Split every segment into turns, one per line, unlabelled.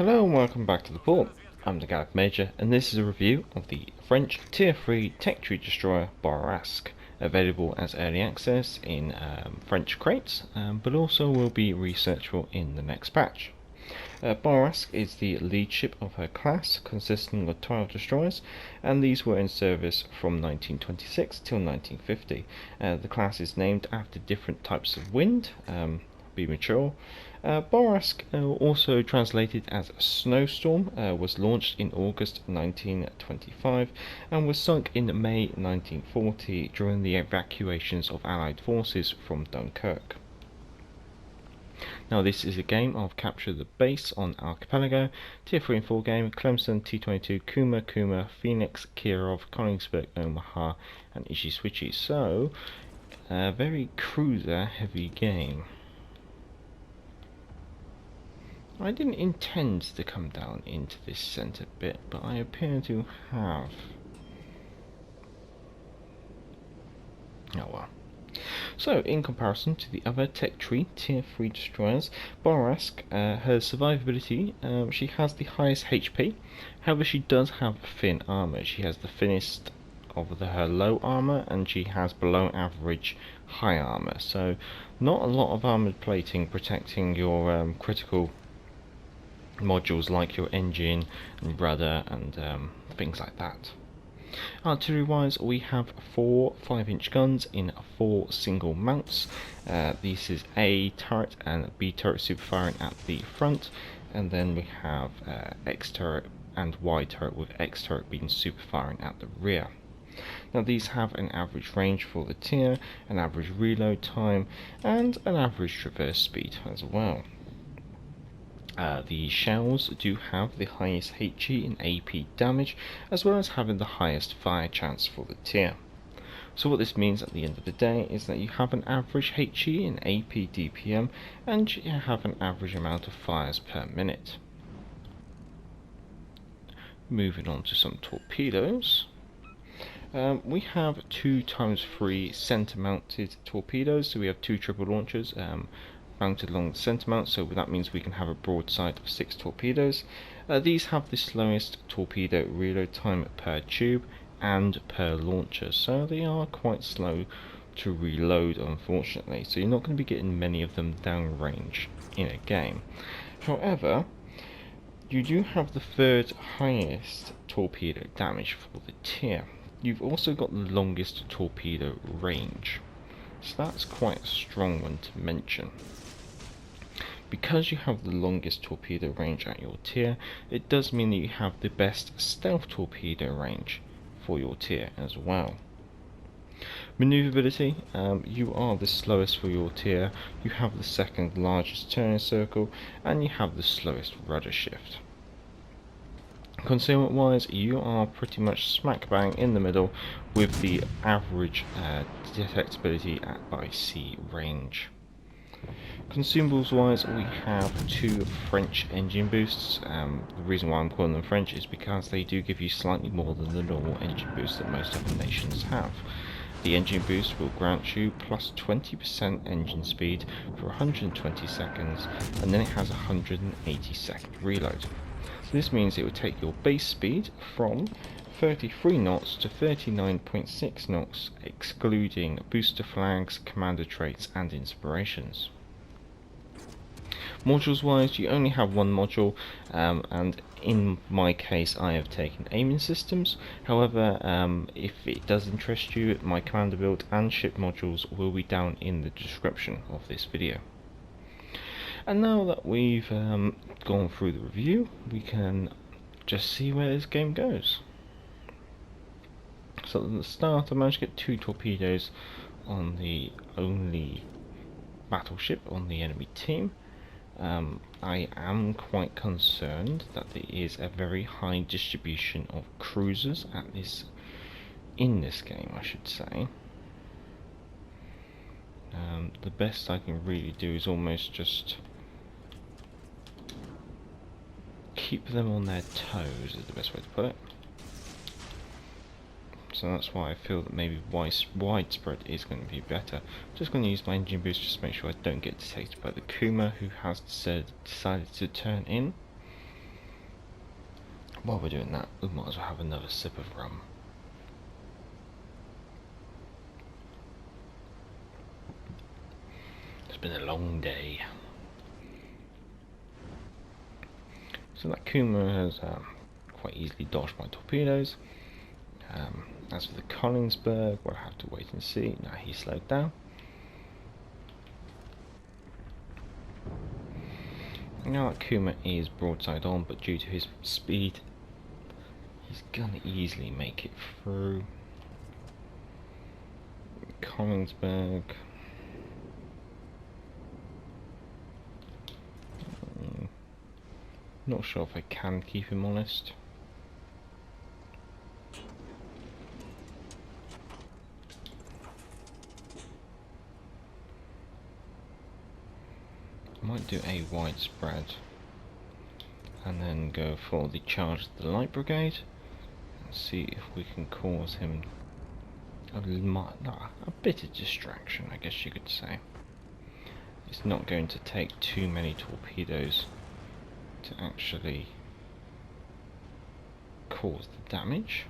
Hello and welcome back to the port. I'm the Gallic Major and this is a review of the French Tier 3 tech tree destroyer Bourrasque, available as early access in French crates, but also will be researchable in the next patch. Bourrasque is the lead ship of her class, consisting of 12 destroyers, and these were in service from 1926 till 1950. The class is named after different types of wind, be mature. Bourrasque, also translated as snowstorm, was launched in August 1925 and was sunk in May 1940 during the evacuations of Allied forces from Dunkirk. Now this is a game of Capture the Base on Archipelago, Tier 3 and 4 game, Clemson, T-22, Kuma, Phoenix, Kirov, Königsberg, Omaha and Ishiswichi. So, a very cruiser heavy game. I didn't intend to come down into this centre bit, but I appear to have. Oh well. So, in comparison to the other tech tree Tier 3 destroyers, Bourrasque, her survivability, she has the highest HP. However, she does have thin armour. She has the thinnest of her low armour, and she has below average high armour. So, not a lot of armoured plating protecting your critical modules like your engine and rudder and things like that. Artillery wise, we have 4 5-inch guns in 4 single mounts. This is A turret and B turret super firing at the front, and then we have X turret and Y turret, with X turret being super firing at the rear. Now these have an average range for the tier, an average reload time and an average traverse speed as well. The shells do have the highest HE and AP damage, as well as having the highest fire chance for the tier. So what this means at the end of the day is that you have an average HE and AP DPM, and you have an average amount of fires per minute. Moving on to some torpedoes. We have 2x3 centre mounted torpedoes, so we have 2 triple launchers mounted along the centre mount, so that means we can have a broadside of 6 torpedoes. These have the slowest torpedo reload time per tube and per launcher, so they are quite slow to reload, unfortunately, so you're not going to be getting many of them downrange in a game. However, you do have the 3rd highest torpedo damage for the tier. You've also got the longest torpedo range, so that's quite a strong one to mention. Because you have the longest torpedo range at your tier, it does mean that you have the best stealth torpedo range for your tier as well. Maneuverability, you are the slowest for your tier, you have the 2nd largest turning circle, and you have the slowest rudder shift. Concealment wise, you are pretty much smack bang in the middle with the average detectability by sea range. Consumables wise, we have 2 French engine boosts. The reason why I'm calling them French is because they do give you slightly more than the normal engine boost that most other nations have. The engine boost will grant you plus 20% engine speed for 120 seconds, and then it has a 180-second reload. So this means it will take your base speed from 33 knots to 39.6 knots, excluding booster flags, commander traits and inspirations. Modules wise, you only have 1 module, and in my case I have taken aiming systems. However, if it does interest you, my commander build and ship modules will be down in the description of this video. And now that we've gone through the review, we can just see where this game goes. So at the start I managed to get 2 torpedoes on the only battleship on the enemy team. I am quite concerned that there is a very high distribution of cruisers in this game, I should say. The best I can really do is almost just keep them on their toes, is the best way to put it. So that's why I feel that maybe widespread is going to be better. I'm just going to use my engine boost just to make sure I don't get detected by the Kuma, who has decided to turn in. While we're doing that, we might as well have another sip of rum. It's been a long day. So that Kuma has quite easily dodged my torpedoes. As for the Collinsburg, we'll have to wait and see. Now he slowed down. Now that Kuma is broadside on, but due to his speed, he's gonna easily make it through. Collinsburg. Not sure if I can keep him honest. I might do a widespread and then go for the charge of the light brigade and see if we can cause him a bit of distraction, I guess you could say. It's not going to take too many torpedoes to actually cause the damage.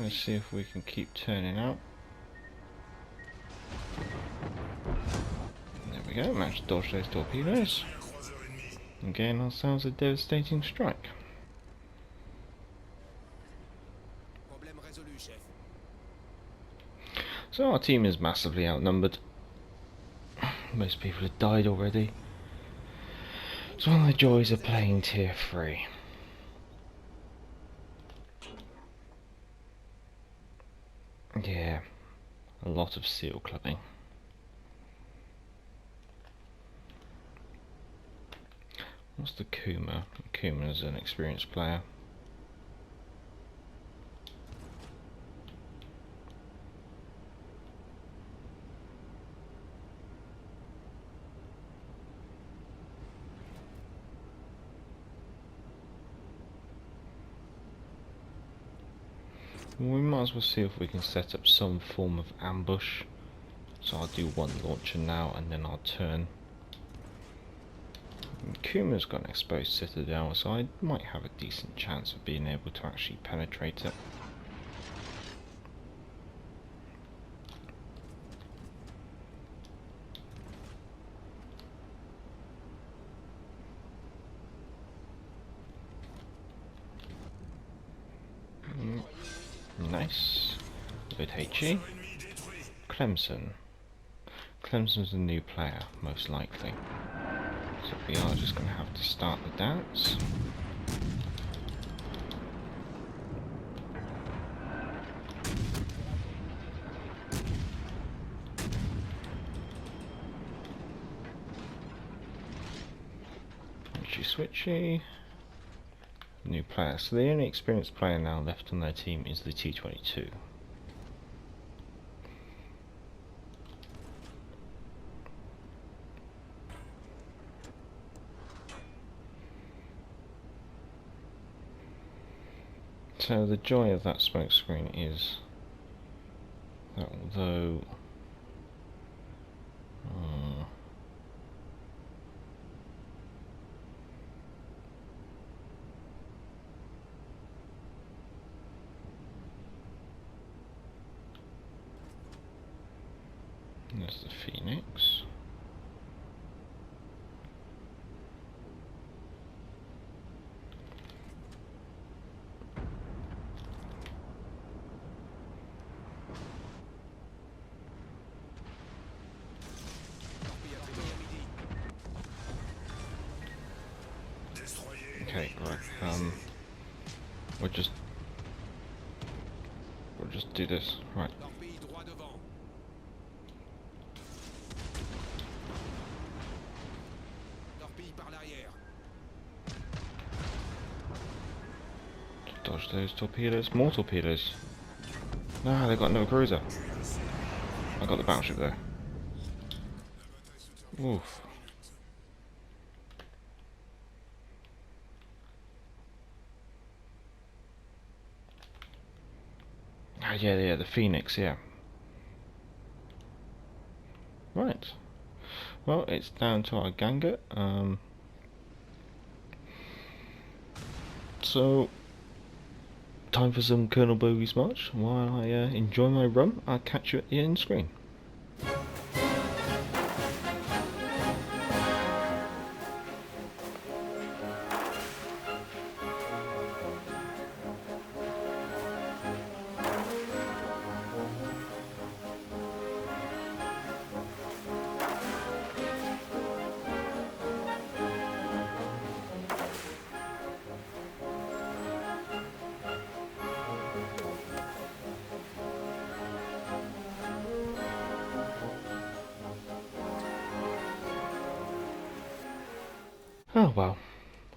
Let's see if we can keep turning out. There we go, managed to dodge those torpedoes and gain ourselves a devastating strike. So our team is massively outnumbered. Most people have died already. It's one of the joys of playing tier 3. Yeah, a lot of seal clubbing. What's the Kuma? Kuma's an experienced player. We might as well see if we can set up some form of ambush. So I'll do one launcher now and then I'll turn. Kuma's got an exposed citadel, so I might have a decent chance of being able to actually penetrate it. Nice. Good HE. Clemson. Clemson's a new player, most likely. So we are just going to have to start the dance. Switchy. New player. So the only experienced player now left on their team is the T-22. So the joy of that smokescreen is that although there's the Phoenix. Okay, right. We'll just do this. Right. Dodge those torpedoes. More torpedoes. Ah, they've got another cruiser. I got the battleship there. Oof. yeah, the Phoenix, yeah. Right. Well, it's down to our Ganger. So, time for some Colonel Bogey's March. While I enjoy my rum, I'll catch you at the end screen. Oh well,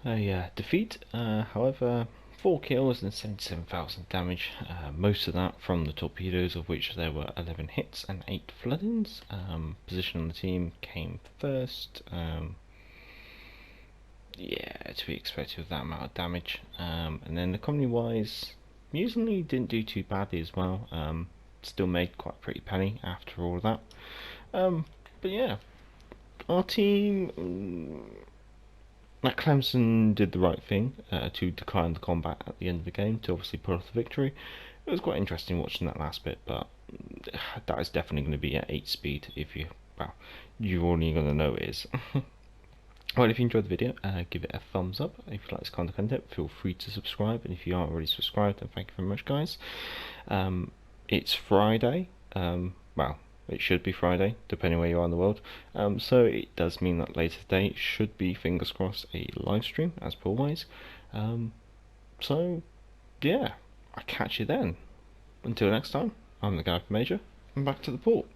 a defeat. However, 4 kills and 77,000 damage. Most of that from the torpedoes, of which there were 11 hits and 8 floodings. Position on the team came first. Yeah, to be expected with that amount of damage. And then economy-wise, Muesli didn't do too badly as well. Still made quite a pretty penny after all of that. But yeah, our team. Matt Clemson did the right thing to decline the combat at the end of the game to obviously pull off the victory. It was quite interesting watching that last bit, but that is definitely going to be at 8 speed if you, well, you're only going to know it is. Well, if you enjoyed the video, give it a thumbs up. If you like this kind of content, feel free to subscribe, and if you aren't already subscribed, then thank you very much, guys. It's Friday, well, it should be Friday, depending where you are in the world. So it does mean that later today should be, fingers crossed, a live stream, as per always. So, yeah, I'll catch you then. Until next time, I'm the guy from Major, and back to the port.